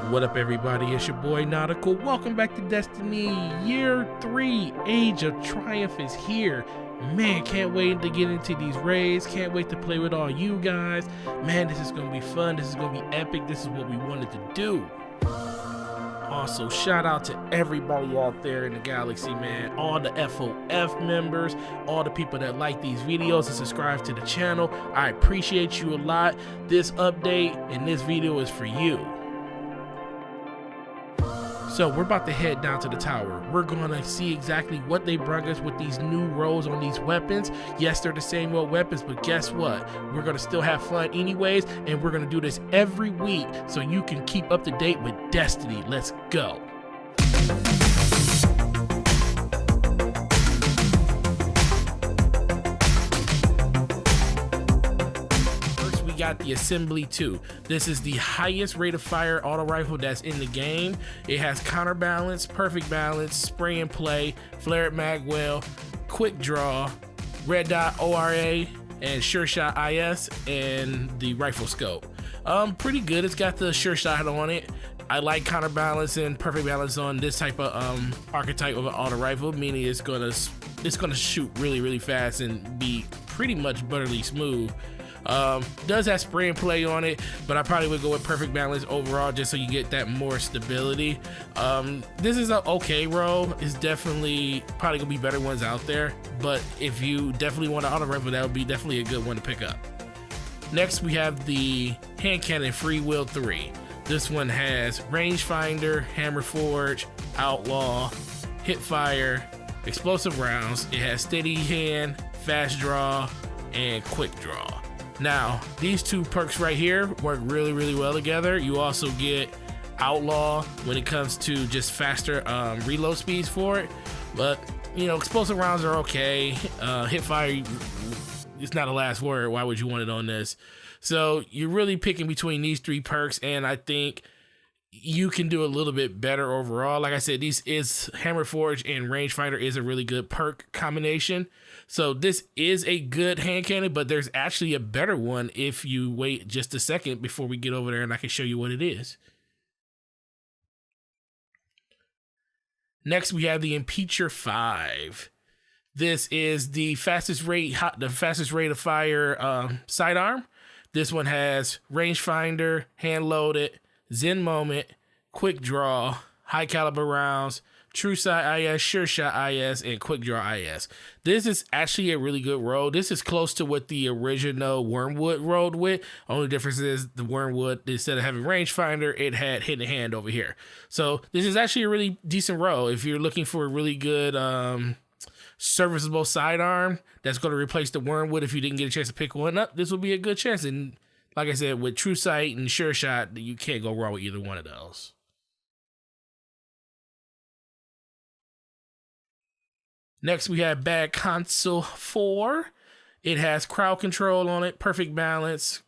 What up, everybody? It's your boy Nautical. Welcome back to Destiny. Year 3, Age of Triumph is here. Man, can't wait to get into these raids. Can't wait to play with all you guys. Man, this is going to be fun. This is going to be epic. This is what we wanted to do. Also, shout out to everybody out there in the galaxy, man. All the FOF members, all the people that like these videos and subscribe to the channel. I appreciate you a lot. This update and this video is for you. So we're about to head down to the tower. We're gonna see exactly what they brought us with these new roles on these weapons. Yes, they're the same old weapons, but guess what? We're gonna still have fun anyways, and we're gonna do this every week so you can keep up to date with Destiny. Let's go. Got the Assembly 2. This is the highest rate of fire auto rifle that's in the game. It has counterbalance, perfect balance, spray and play, flared mag well, quick draw, red dot ORA, and sure shot IS, and the rifle scope. Pretty good. It's got the sure shot on it. I like counterbalance and perfect balance on this type of archetype of an auto rifle, meaning it's gonna shoot really fast and be pretty much butterly smooth. Does have spray and play on it, but I probably would go with perfect balance overall just so you get that more stability. This is an okay roll. It's definitely probably gonna be better ones out there, but if you definitely want an auto rifle, that would be definitely a good one to pick up. Next, we have the hand cannon Free Will 3. This one has rangefinder, hammer forge, outlaw, hip fire, explosive rounds. It has steady hand, fast draw, and quick draw. Now, these two perks right here work really well together. You also get Outlaw when it comes to just faster reload speeds for it. But, you know, explosive rounds are okay. Hip fire, it's not a last word. Why would you want it on this? So you're really picking between these three perks, and I think you can do a little bit better overall. Like I said, Hammer Forge and Rangefinder is a really good perk combination. So this is a good hand cannon, but there's actually a better one if you wait just a second before we get over there and I can show you what it is. Next, we have the Impeacher 5. This is the fastest rate of fire sidearm. This one has rangefinder, hand loaded, Zen moment, quick draw, high caliber rounds, true sight IS, sure shot IS, and quick draw IS. This is actually a really good roll. This is close to what the original Wormwood rolled with. Only difference is the Wormwood, instead of having rangefinder, it had hidden hand over here. So this is actually a really decent roll. If you're looking for a really good serviceable sidearm that's going to replace the Wormwood, if you didn't get a chance to pick one up, this will be a good chance. And like I said, with true sight and sure shot, you can't go wrong with either one of those. Next, we have Bad Console 4. It has crowd control on it, perfect balance,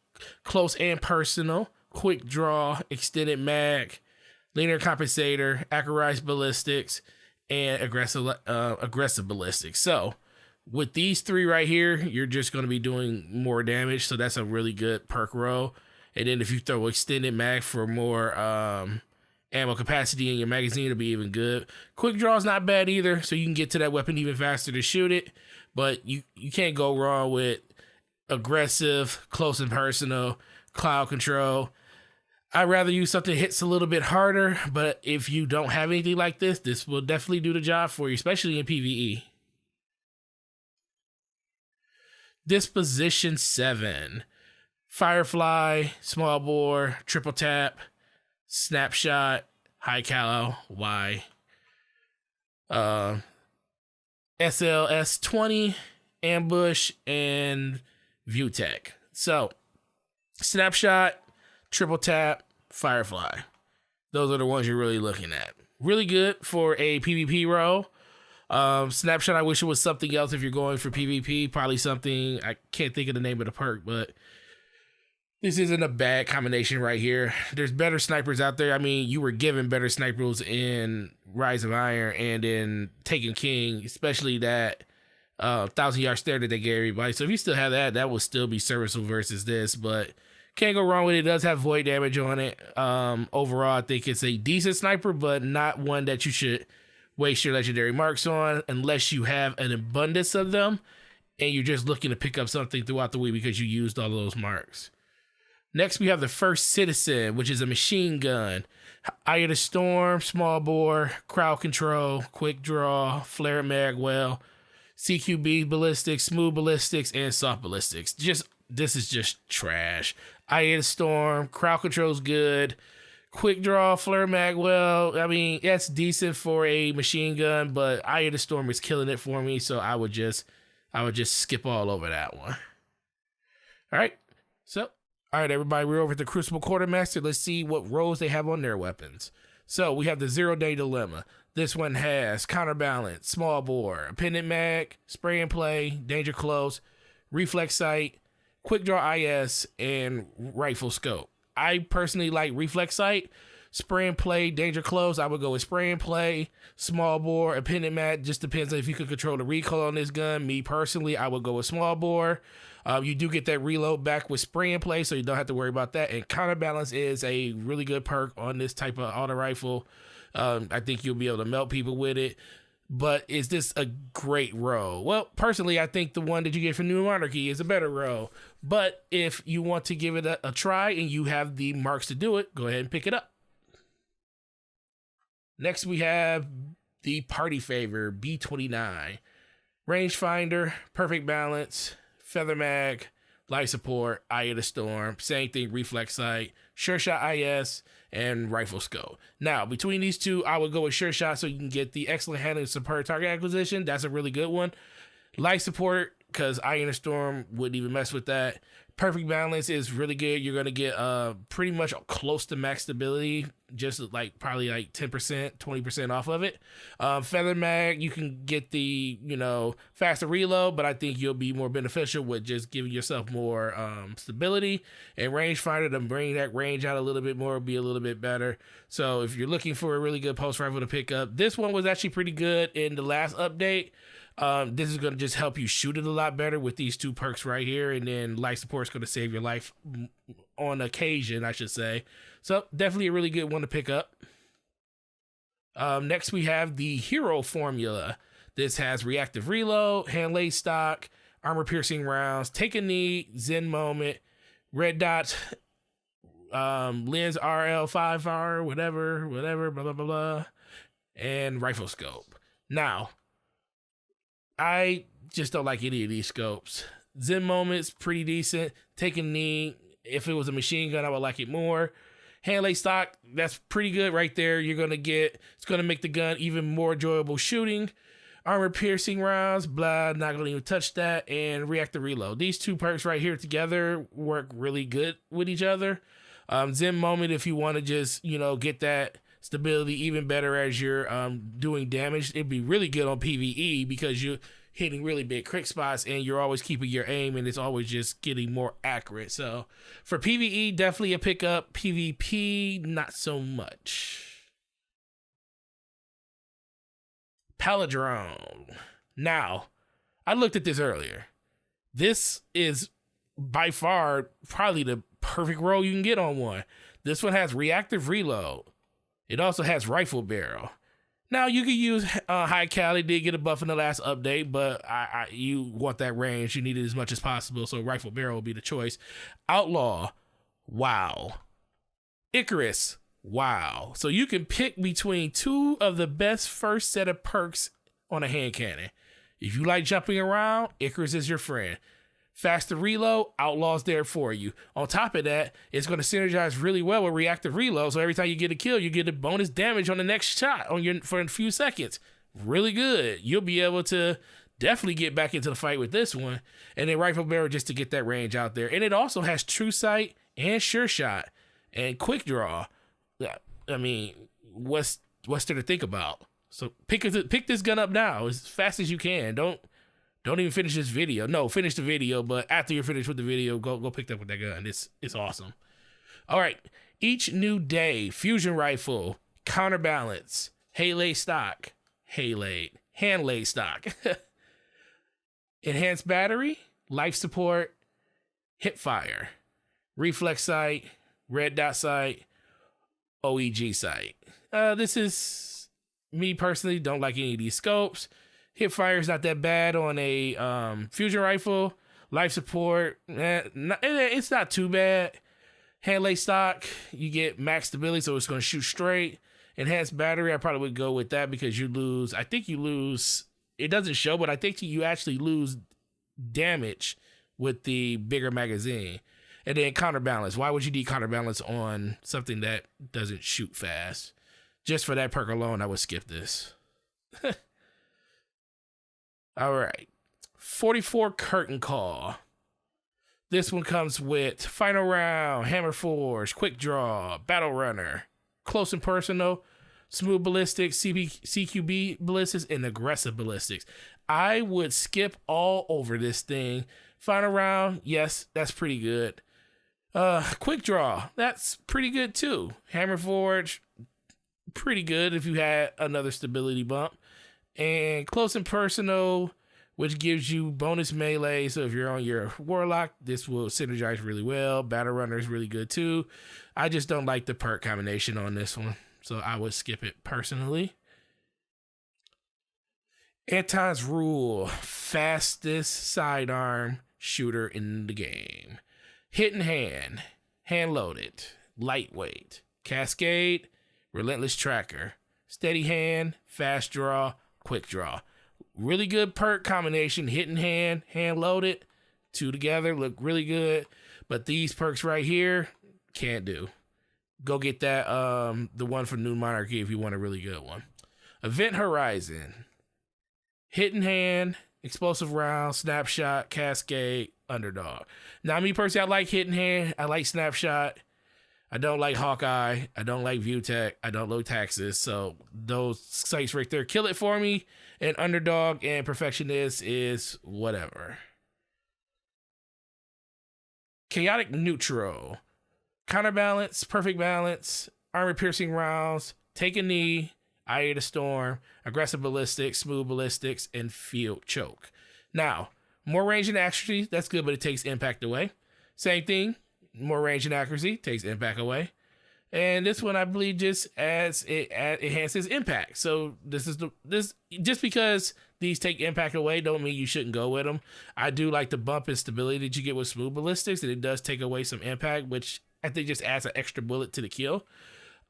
close and personal, quick draw, extended mag, linear compensator, accurized ballistics, and aggressive ballistics. So with these three right here, you're just going to be doing more damage. So that's a really good perk roll. And then if you throw extended mag for more ammo capacity in your magazine, it'll be even good. Quick draw is not bad either, so you can get to that weapon even faster to shoot it. But you can't go wrong with aggressive, close and personal, cloud control. I'd rather use something that hits a little bit harder, but if you don't have anything like this, this will definitely do the job for you, especially in PvE. Disposition 7. Firefly, small bore, triple tap, snapshot, high calo, Y. SLS 20, ambush, and view tech. So, snapshot, triple tap, Firefly. Those are the ones you're really looking at. Really good for a PvP role. Snapshot, I wish it was something else if you're going for PvP. Probably something, I can't think of the name of the perk, but this isn't a bad combination right here. There's better snipers out there. I mean, you were given better snipers in Rise of Iron and in Taken King, especially that 1,000-yard stare that they gave everybody. So if you still have that, that will still be serviceable versus this. But Can't go wrong with it. It does have void damage on it. Overall, I think it's a decent sniper, but not one that you should waste your legendary marks on unless you have an abundance of them and you're just looking to pick up something throughout the week because you used all of those marks. Next, we have the First Citizen, which is a machine gun. Eye of the Storm, small bore, crowd control, quick draw, flare magwell, CQB ballistics, smooth ballistics, and soft ballistics. This is just trash. Eye of the Storm, crowd control's good. Quick draw, flare magwell. I mean, that's decent for a machine gun, but Eye of the Storm is killing it for me, so I would just skip all over that one. All right, everybody, we're over at the Crucible Quartermaster. Let's see what roles they have on their weapons. So we have the 0-Day Dilemma. This one has counterbalance, small bore, appendant mag, spray and play, danger close, reflex sight, quick draw IS, and rifle scope. I personally like reflex sight, spray and play, danger close. I would go with spray and play, small bore, appendant mag. Just depends on if you can control the recoil on this gun. Me personally, I would go with small bore. You do get that reload back with spray and play, so you don't have to worry about that. And counterbalance is a really good perk on this type of auto rifle. I think you'll be able to melt people with it. But is this a great row? Well, personally, I think the one that you get from New Monarchy is a better row. But if you want to give it a try and you have the marks to do it, go ahead and pick it up. Next, we have the Party Favor B29. Rangefinder, perfect balance, feather mag, life support, Eye of the Storm, same thing, reflex sight, sure shot IS, and rifle scope. Now, between these two, I would go with sure shot so you can get the excellent handling and superb target acquisition. That's a really good one. Life support, because Eye of the Storm wouldn't even mess with that. Perfect balance is really good. You're going to get pretty much close to max stability, just like probably like 10%, 20% off of it. Feather mag, you can get the, faster reload, but I think you'll be more beneficial with just giving yourself more stability. And rangefinder, to bring that range out a little bit more, will be a little bit better. So if you're looking for a really good post rifle to pick up, this one was actually pretty good in the last update. This is going to just help you shoot it a lot better with these two perks right here. And then life support is going to save your life on occasion, I should say. So definitely a really good one to pick up. Next, we have the Hero Formula. This has reactive reload, hand laid stock, armor piercing rounds, take a knee, Zen moment, red dot, lens RL 5R, whatever, blah, blah, blah, blah, and rifle scope. Now, I just don't like any of these scopes. Zen moment's pretty decent. Take a knee. If it was a machine gun, I would like it more. Hand laid stock, that's pretty good right there. It's going to make the gun even more enjoyable shooting. Armor piercing rounds, blah, not going to even touch that. And reactive reload. These two perks right here together work really good with each other. Zen moment, if you want to just, get that stability even better as you're doing damage, it'd be really good on PvE because you're hitting really big crit spots and you're always keeping your aim and it's always just getting more accurate. So for PvE, definitely a pickup. PvP, not so much. Paladrone. Now, I looked at this earlier. This is by far probably the perfect roll you can get on one. This one has reactive reload. It also has rifle barrel. Now, you can use high cali. Did get a buff in the last update, but you want that range. You need it as much as possible, so rifle barrel will be the choice. Outlaw, wow. Icarus, wow. So you can pick between two of the best first set of perks on a hand cannon. If you like jumping around, Icarus is your friend. Faster reload, Outlaw's there for you. On top of that, it's going to synergize really well with reactive reload. So every time you get a kill, you get a bonus damage on the next shot for a few seconds. Really good. You'll be able to definitely get back into the fight with this one. And then rifle barrel just to get that range out there. And it also has true sight and sure shot and quick draw. I mean, what's there to think about? So pick this gun up now as fast as you can. Don't even finish this video. No, finish the video, but after you're finished with the video, go pick up with that gun. It's awesome. All right. Each new day, fusion rifle, counterbalance, hand-laid stock, enhanced battery, life support, hip fire, reflex sight, red dot sight, OEG sight. This is me personally, don't like any of these scopes. Hip fire is not that bad on a fusion rifle. Life support, it's not too bad. Hand lay stock, you get max stability, so it's going to shoot straight. Enhanced battery, I probably would go with that because you lose, I think you lose, it doesn't show, but I think you actually lose damage with the bigger magazine. And then counterbalance. Why would you need counterbalance on something that doesn't shoot fast? Just for that perk alone, I would skip this. All right. 44 Curtain Call. This one comes with Final Round, Hammer Forge, Quick Draw, Battle Runner, Close and Personal, Smooth Ballistics, CQB Ballistics, and Aggressive Ballistics. I would skip all over this thing. Final Round, yes, that's pretty good. Quick Draw, that's pretty good too. Hammer Forge, pretty good if you had another stability bump. And Close and Personal, which gives you bonus melee. So if you're on your Warlock, this will synergize really well. Battle Runner is really good too. I just don't like the perk combination on this one, so I would skip it personally. Antons Rule, fastest sidearm shooter in the game. Hidden hand, hand loaded, lightweight, cascade, relentless tracker, steady hand, fast draw, quick draw. Really good perk combination. Hidden hand, hand loaded, two together look really good. But these perks right here, can't do. Go get that the one for New Monarchy if you want a really good one. Event Horizon, hidden hand, explosive round, snapshot, cascade, underdog. Now me personally, I like hidden hand, I like snapshot. I don't like Hawkeye. I don't like ViewTech. I don't like Taxis. So those sites right there kill it for me. And Underdog and Perfectionist is whatever. Chaotic Neutral. Counterbalance, perfect balance, armor piercing rounds, take a knee, Eye of the Storm, aggressive ballistics, smooth ballistics, and field choke. Now, more range and accuracy, that's good, but it takes impact away. Same thing. More range and accuracy takes impact away, and this one I believe just adds it enhances impact. So this just because these take impact away don't mean you shouldn't go with them. I do like the bump in stability that you get with smooth ballistics, and it does take away some impact, which I think just adds an extra bullet to the kill.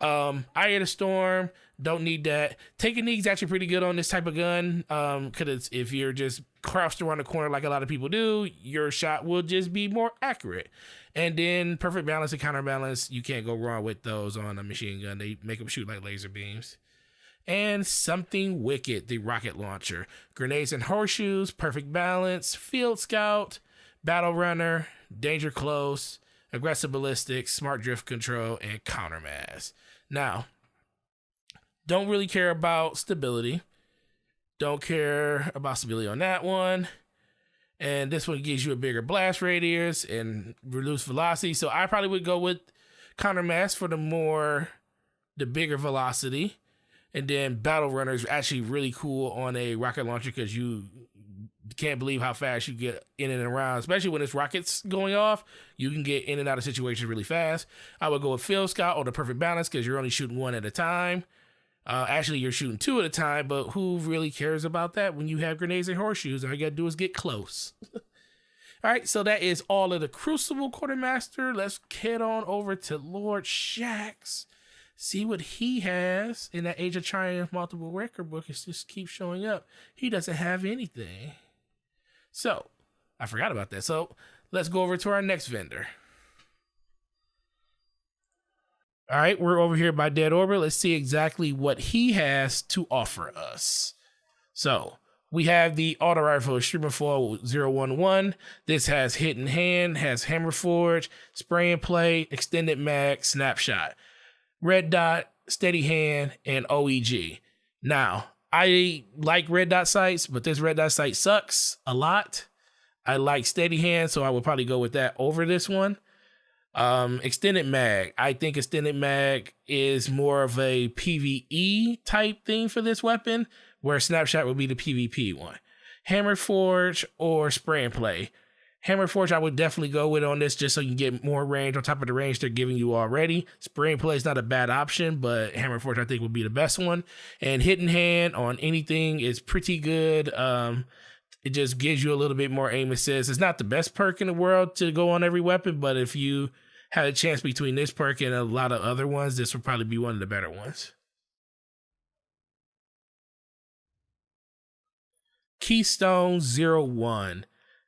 Eye of the Storm, don't need that. Take a knee is actually pretty good on this type of gun, because if you're just crouched around the corner like a lot of people do, your shot will just be more accurate. And then perfect balance and counterbalance, you can't go wrong with those on a machine gun. They make them shoot like laser beams. And Something Wicked, the rocket launcher. Grenades and horseshoes, perfect balance, field scout, battle runner, danger close, aggressive ballistics, smart drift control, and countermass. Now, don't really care about stability. Don't care about stability on that one. And this one gives you a bigger blast radius and reduced velocity. So I probably would go with countermass for the bigger velocity. And then battle runner is actually really cool on a rocket launcher because you can't believe how fast you get in and around, especially when it's rockets going off. You can get in and out of situations really fast. I would go with field scout or the perfect balance because you're only shooting one at a time. Actually, you're shooting two at a time, but who really cares about that when you have grenades and horseshoes? All you gotta do is get close. All right, so that is all of the Crucible Quartermaster. Let's head on over to Lord Shax. See what he has in that Age of Triumph multiple record book. It just keeps showing up. He doesn't have anything. So, I forgot about that. So, let's go over to our next vendor. All right, we're over here by Dead Orbit. Let's see exactly what he has to offer us. So, we have the auto rifle Streamer 011. This has hidden hand, has hammer forge, spray and play, extended mag, snapshot, red dot, steady hand, and OEG. Now, I like red dot sights, but this red dot sight sucks a lot. I like steady hand, so I would probably go with that over this one. Extended mag. I think extended mag is more of a PvE type thing for this weapon, where snapshot would be the PvP one. Hammer forge or spray and play. Hammerforge I would definitely go with on this just so you can get more range on top of the range they're giving you already. Spray and play is not a bad option, but Hammerforge I think would be the best one. And Hidden Hand on anything is pretty good. It just gives you a little bit more aim assist. It's not the best perk in the world to go on every weapon, but if you had a chance between this perk and a lot of other ones, this would probably be one of the better ones. Keystone 01.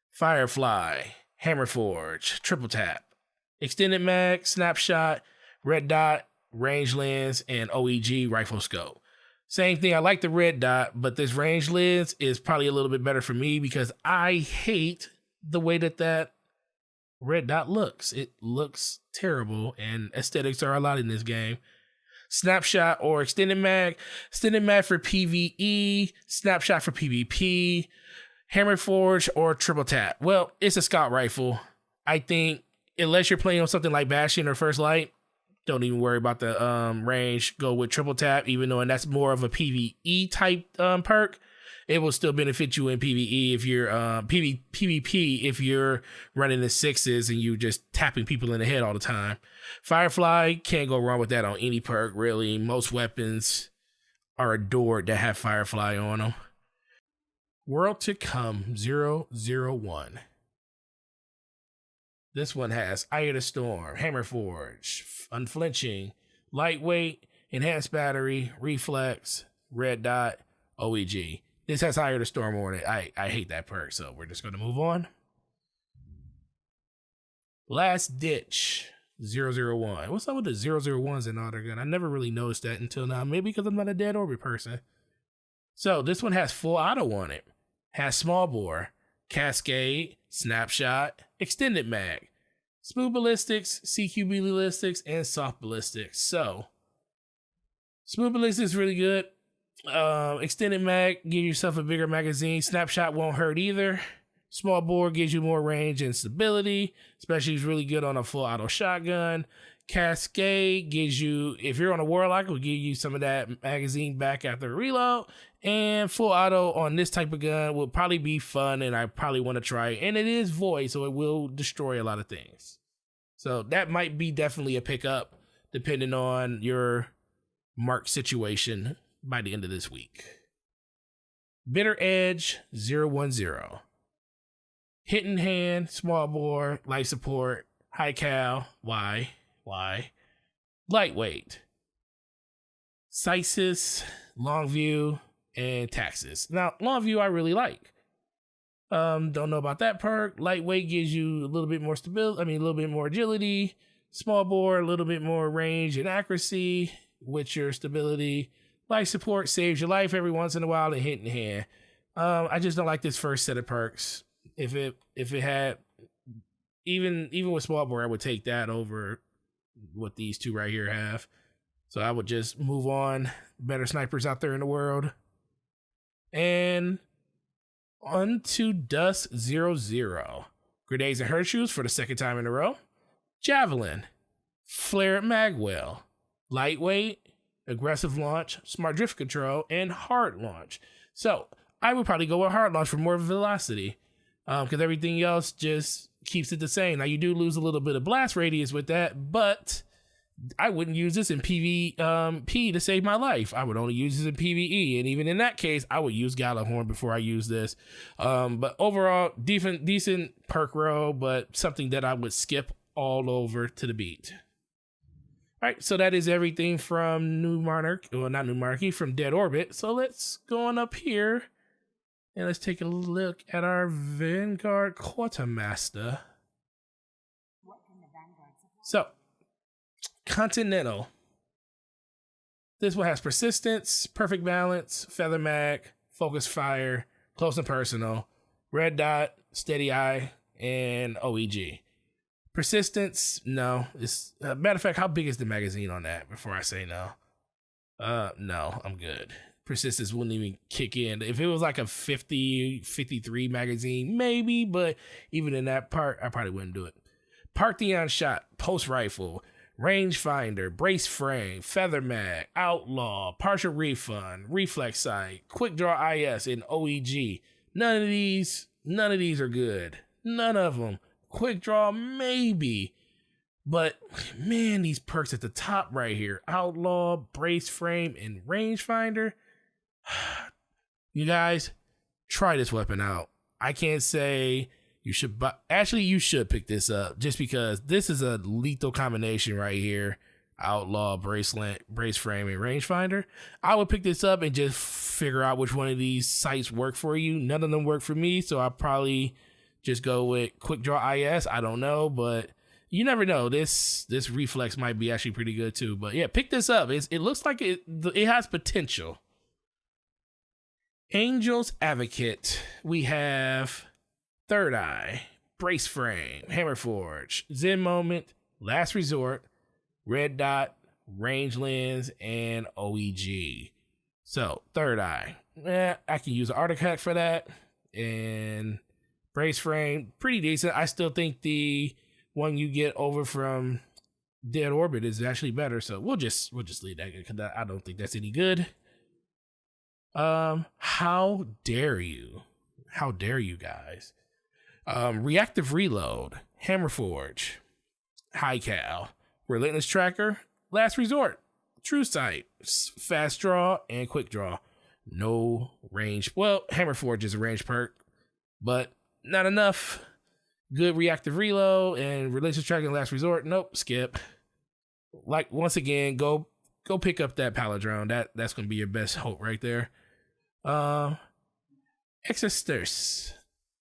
Firefly, Hammerforge, Triple Tap, Extended Mag, Snapshot, Red Dot, Range Lens, and OEG Rifle Scope. Same thing, I like the Red Dot, but this Range Lens is probably a little bit better for me because I hate the way that Red Dot looks. It looks terrible, and aesthetics are a lot in this game. Snapshot or Extended Mag for PvE, Snapshot for PvP, Hammerforge or Triple Tap. Well, it's a scout rifle. I think unless you're playing on something like Bastion or First Light, don't even worry about the range. Go with Triple Tap, even though that's more of a PvE type perk. It will still benefit you in PvE if you're PvP if you're running the 6s and you just tapping people in the head all the time. Firefly, can't go wrong with that on any perk, really. Most weapons are adored that have Firefly on them. World to Come 001. This one has Eye of the Storm, Hammerforge, Unflinching, Lightweight, Enhanced Battery, Reflex, Red Dot, OEG. This has Eye of the Storm on it. I hate that perk, so we're just going to move on. Lastditch 001. What's up with the 001s in Auto Gun? I never really noticed that until now. Maybe because I'm not a Dead Orbit person. So this one has full auto on it. Has small bore, cascade, snapshot, extended mag, smooth ballistics, CQB ballistics, and soft ballistics. So smooth ballistics is really good. Extended mag, give yourself a bigger magazine. Snapshot won't hurt either. Small bore gives you more range and stability, especially is really good on a full auto shotgun. Cascade gives you, if you're on a Warlock, will give you some of that magazine back after a reload. And full auto on this type of gun will probably be fun, and I probably want to try it. And it is void, so it will destroy a lot of things. So that might be definitely a pickup, depending on your mark situation by the end of this week. Bitter Edge 010. Hidden Hand, small bore, life support, high cal, why? Lightweight, Sisis, long view, and taxes. Now, long view I really like. Don't know about that perk. Lightweight gives you a little bit more stability, a little bit more agility. Small bore, a little bit more range and accuracy with your stability. Life support saves your life every once in a while, and Hidden Hand. I just don't like this first set of perks. If it had even with small bore, I would take that over what these two right here have. So I would just move on. Better snipers out there in the world. And on to Dust 00. Grenades and Horseshoes for the second time in a row. Javelin. Flare Magwell. Lightweight. Aggressive launch. Smart drift control. And hard launch. So I would probably go with hard launch for more velocity. Because everything else just keeps it the same. Now you do lose a little bit of blast radius with that, but I wouldn't use this in PvP to save my life. I would only use this in PvE, and even in that case, I would use Gallahorn before I use this. But overall, decent perk row, but something that I would skip all over to the beat. All right, so that is everything from New Monarch, well, not New Monarchy, from Dead Orbit. So let's go on up here. And let's take a look at our Vanguard Quartermaster. So, Continental. This one has persistence, perfect balance, feather mag, focus fire, close and personal, red dot, steady eye, and OEG. Persistence, no. It's matter of fact, how big is the magazine on that before I say no? No, I'm good. Persistence wouldn't even kick in. If it was like a 53 magazine, maybe, but even in that part, I probably wouldn't do it. Parthian shot, post rifle, rangefinder, brace frame, feather mag, outlaw, partial refund, reflex sight, quick draw IS, and OEG. None of these are good. None of them. Quick draw, maybe. But man, these perks at the top right here, Outlaw, Brace Frame, and Rangefinder. You guys, try this weapon out. I can't say you should buy. Actually, you should pick this up just because this is a lethal combination right here. Outlaw, Bracelet, Brace Frame, and Rangefinder. I would pick this up and just figure out which one of these sites work for you. None of them work for me, so I'll probably just go with Quick Draw IS. I don't know, but you never know. This reflex might be actually pretty good too. But yeah, pick this up. It looks like it has potential. Angel's Advocate. We have Third Eye, Brace Frame, Hammerforge, Zen Moment, Last Resort, Red Dot, Range Lens, and OEG. So Third Eye. I can use an artifact for that. And Brace Frame, pretty decent. I still think the one you get over from Dead Orbit is actually better. So we'll just leave that because I don't think that's any good. How dare you? How dare you guys? Reactive Reload, Hammerforge, High Cal, Relentless Tracker, Last Resort, True Sight, Fast Draw, and Quick Draw. No range. Well, Hammerforge is a range perk, but not enough. Good Reactive Reload and Relentless Tracker and Last Resort. Nope, skip. Like, once again, go pick up that Paladrone. That's gonna be your best hope right there. Xester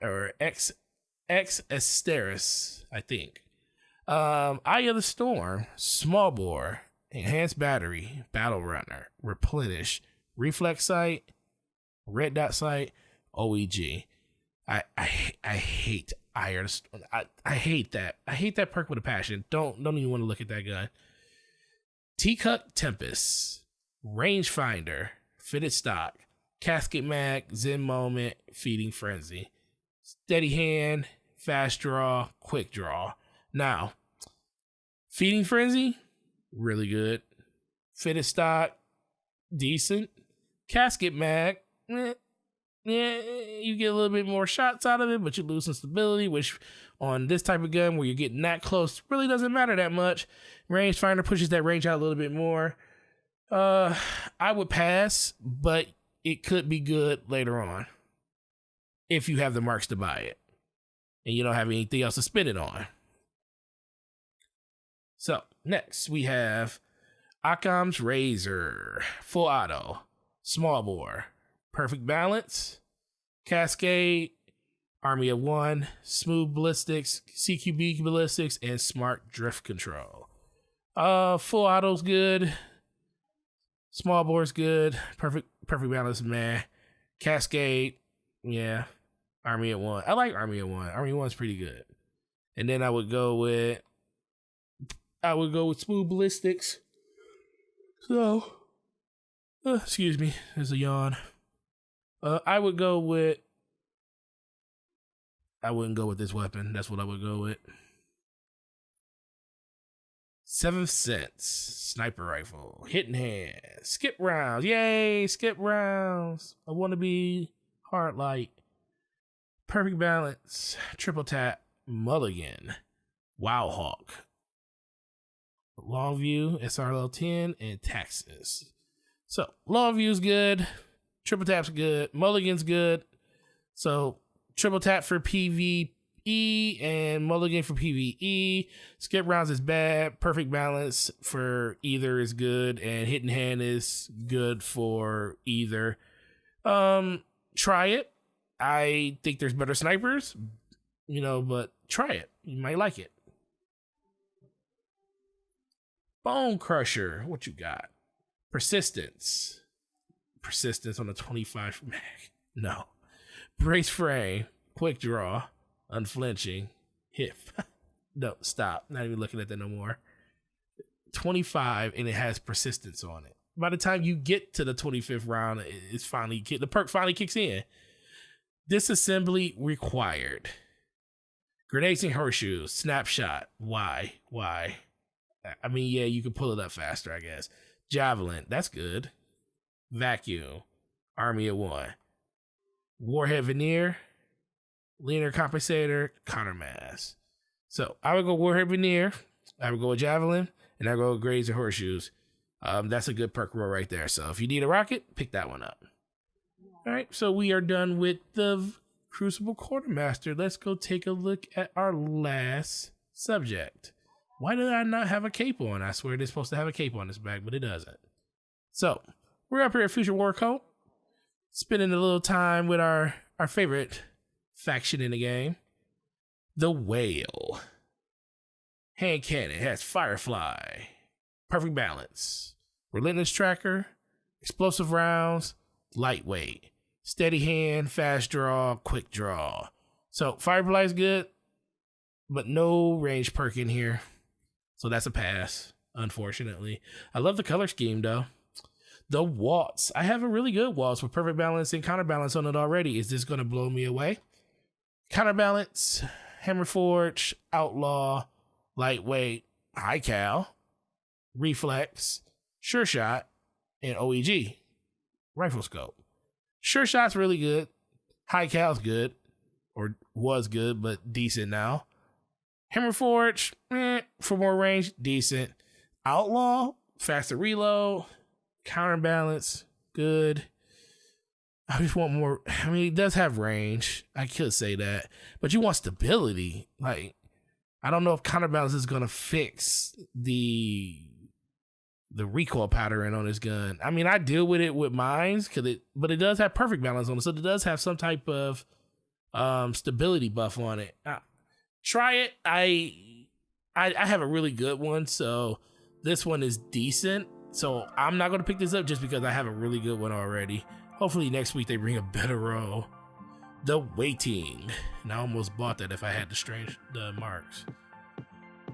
or Xester, I think. Eye of the Storm, Small Bore, Enhanced Battery, Battle Runner, Replenish, Reflex Sight, Red Dot Sight, OEG. I hate Eye of the Storm. I hate that. I hate that perk with a passion. Don't even want to look at that gun. T-Cut Tempest, Rangefinder, Fitted Stock, Casket Mag, Zen Moment, Feeding Frenzy, Steady Hand, Fast Draw, Quick Draw. Now, Feeding Frenzy, really good. Fitted Stock, decent. Casket Mag, yeah, you get a little bit more shots out of it, but you lose some stability, which on this type of gun where you're getting that close really doesn't matter that much. Rangefinder pushes that range out a little bit more. I would pass, but it could be good later on if you have the marks to buy it and you don't have anything else to spend it on. So next we have Occam's Razor, Full Auto, Small Bore, Perfect Balance, Cascade, Army of One, Smooth Ballistics, CQB Ballistics, and Smart Drift Control. Full Auto's good. Small Bore's good. Perfect Balance, man. Cascade, yeah. Army of One. I like Army of One. Army of One's pretty good. And then I would go with Smooth Ballistics. So, excuse me, there's a yawn. I wouldn't go with this weapon. That's what I would go with. 7th Sense, Sniper Rifle, Hidden Hand, Skip Rounds. Yay, skip rounds. I want to be hard light. Perfect Balance, Triple Tap, Mulligan, Wow Hawk, Long View, SRL-10, and Taxis. So, Long View's good. Triple Tap's good. Mulligan's good. So, Triple Tap for PvE and Mulligan for PvE. Skip Rounds is bad. Perfect Balance for either is good. And Hidden Hand is good for either. Try it. I think there's better snipers, but try it. You might like it. Bonecrusher. What you got? Persistence on the 25 mag. No. Brace Frame, Quick Draw, Unflinching, Hit. No, stop. Not even looking at that no more. 25, and it has persistence on it. By the time you get to the 25th round, the perk finally kicks in. Disassembly required. Grenades and Horseshoes, Snapshot. Why? I mean, yeah, you can pull it up faster, I guess. Javelin, that's good. Vacuum, Army of One. Warhead Veneer, linear compensator, countermass. So I would go Warhead Veneer, I would go with Javelin, and I would go with Grades and Horseshoes. That's a good perk roll right there. So if you need a rocket, pick that one up. All right, so we are done with the Crucible Quartermaster. Let's go take a look at our last subject. Why did I not have a cape on? I swear it's supposed to have a cape on this bag, but it doesn't. So we're up here at Future War Coat, spending a little time with our favorite faction in the game, the Whale. Hand cannon has Firefly, perfect balance, relentless tracker, explosive rounds, lightweight, steady hand, fast draw, quick draw. So Firefly is good, but no range perk in here. So that's a pass, unfortunately. I love the color scheme though. The Waltz. I have a really good Waltz with perfect balance and counterbalance on it already. Is this going to blow me away? Counterbalance, Hammerforge, Outlaw, lightweight, high cal, reflex, sure shot, and OEG, rifle scope. Sure shot's really good. High cal's good, or was good, but decent now. Hammerforge, for more range, decent. Outlaw, faster reload, counterbalance, good. I just want more. I mean, it does have range. I could say that, but you want stability. Like, I don't know if counterbalance is gonna fix the recoil pattern on this gun. I mean, I deal with it with mines but it does have perfect balance on it, so it does have some type of stability buff on it. Try it. I have a really good one, so this one is decent. So I'm not gonna pick this up just because I have a really good one already. Hopefully next week they bring a better roll. The Waiting. And I almost bought that if I had the marks.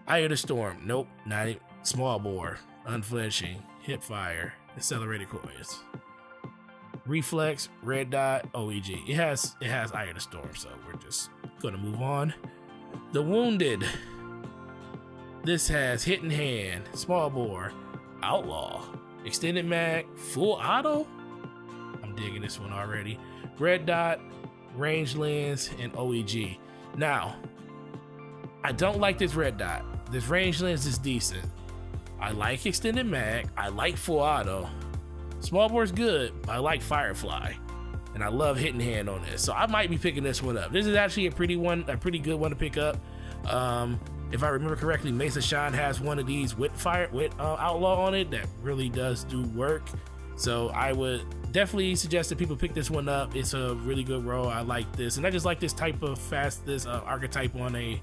Eye of the Storm. Nope, not even. Small bore, unflinching, hip fire, accelerated coils. Reflex, red dot, OEG. It has Eye of the Storm, so we're just gonna move on. The Wounded. This has hit in hand, small bore, Outlaw, extended mag, full auto. I'm digging this one already. Red dot, range lens, and OEG. Now, I don't like this red dot. This range lens is decent. I like extended mag. I like full auto. Small bore's good, but I like Firefly. And I love hitting hand on this. So I might be picking this one up. This is actually a pretty good one to pick up. If I remember correctly, Mesa Shine has one of these with Outlaw on it that really does do work. So I would definitely suggest that people pick this one up. It's a really good roll. I like this, and I just like this type of archetype on a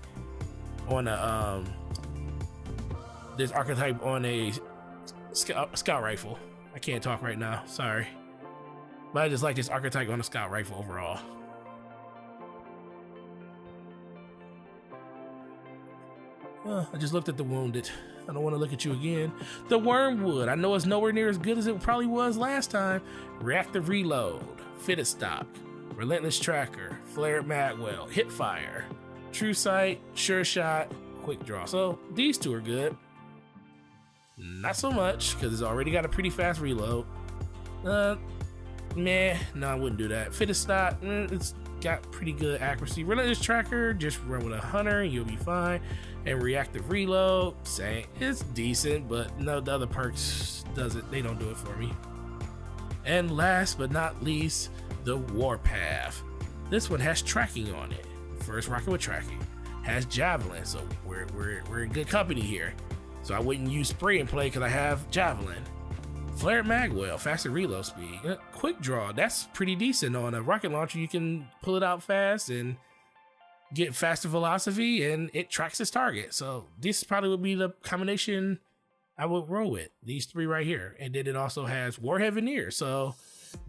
scout rifle. I can't talk right now, sorry. But I just like this archetype on a scout rifle overall. I just looked at the Wounded. I don't want to look at you again. The Wormwood. I know it's nowhere near as good as it probably was last time. Reactive reload, fitted stock, relentless tracker, flared magwell, hip fire, true sight, sure shot, quick draw. So these two are good. Not so much because it's already got a pretty fast reload. No, I wouldn't do that. Fitted stock, it's got pretty good accuracy. Relentless tracker, just run with a hunter and you'll be fine. And reactive reload, same. It's decent, but no, the other perks they don't do it for me. And last but not least, the Warpath. This one has tracking on it. First rocket with tracking. Has javelin, so we're in good company here. So I wouldn't use spray and play because I have javelin. Flared magwell, faster reload speed. Quick draw, that's pretty decent. On a rocket launcher, you can pull it out fast and get faster velocity, and it tracks its target. So this probably would be the combination I would roll with, these three right here. And then it also has Warhead Veneer, so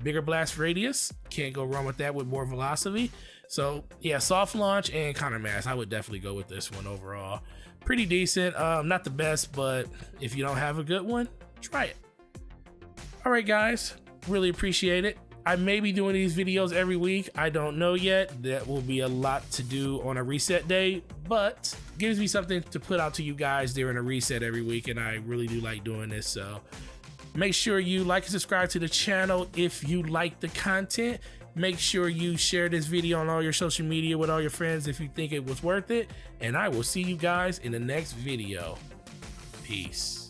bigger blast radius, can't go wrong with that with more velocity. So yeah, soft launch and countermass, I would definitely go with this one overall. Pretty decent, not the best, but if you don't have a good one, try it. All right guys, really appreciate it. I may be doing these videos every week. I don't know yet. That will be a lot to do on a reset day, but gives me something to put out to you guys during a reset every week, and I really do like doing this. So make sure you like and subscribe to the channel if you like the content. Make sure you share this video on all your social media with all your friends if you think it was worth it. And I will see you guys in the next video. Peace.